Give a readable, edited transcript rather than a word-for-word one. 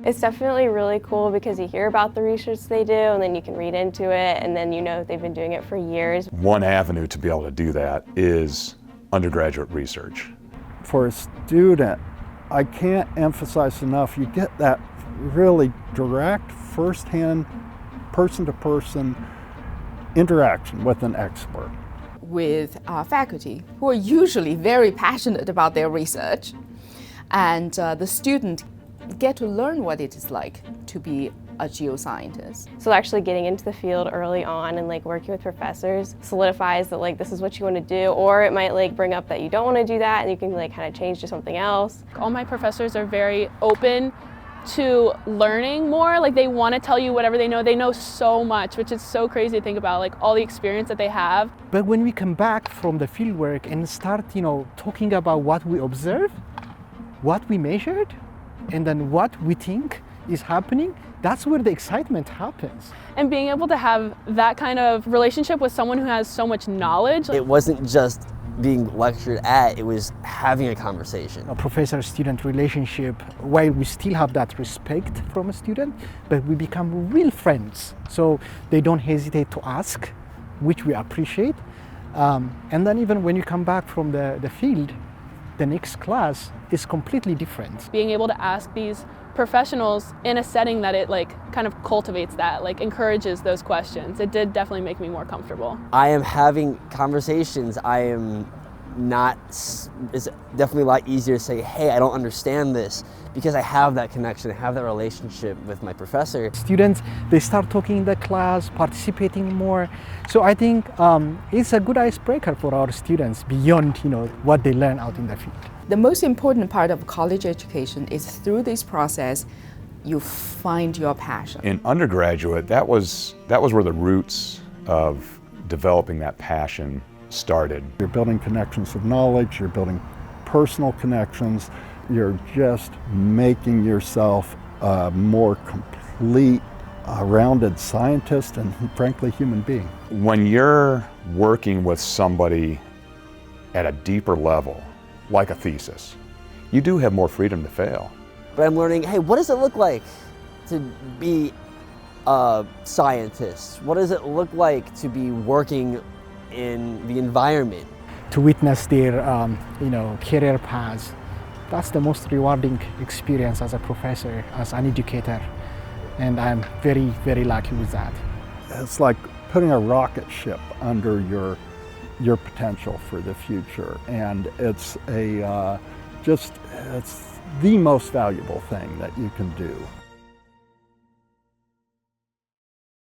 It's definitely really cool because you hear about the research they do and then you can read into it and then you know they've been doing it for years. One avenue to be able to do that is undergraduate research. For a student, I can't emphasize enough, you get that really direct, firsthand, person-to-person interaction with an expert. With our faculty, who are usually very passionate about their research, and the student get to learn what it is like to be a geoscientist. So actually getting into the field early on and working with professors solidifies that this is what you want to do, or it might bring up that you don't want to do that and you can kind of change to something else. All my professors are very open to learning more. They want to tell you whatever they know. They know so much, which is so crazy to think about, all the experience that they have. But when we come back from the fieldwork and start, talking about what we observed, what we measured, and then what we think is happening, that's where the excitement happens. And being able to have that kind of relationship with someone who has so much knowledge. It wasn't just being lectured at, it was having a conversation. A professor-student relationship, while we still have that respect from a student, but we become real friends. So they don't hesitate to ask, which we appreciate. And then even when you come back from the field, the next class is completely different. Being able to ask these professionals in a setting that it kind of cultivates that, encourages those questions. It did definitely make me more comfortable. I am having conversations. It's definitely a lot easier to say, hey, I don't understand this, because I have that connection, I have that relationship with my professor. Students, they start talking in the class, participating more. So I think it's a good icebreaker for our students beyond what they learn out in the field. The most important part of college education is through this process, you find your passion. In undergraduate, that was where the roots of developing that passion started. You're building connections of knowledge, you're building personal connections, you're just making yourself a more complete, rounded scientist and frankly human being. When you're working with somebody at a deeper level, like a thesis, you do have more freedom to fail. But I'm learning, hey, what does it look like to be a scientist? What does it look like to be working in the environment? To witness their career paths. That's the most rewarding experience as a professor, as an educator, and I'm very, very lucky with that. It's like putting a rocket ship under your potential for the future, and it's it's the most valuable thing that you can do.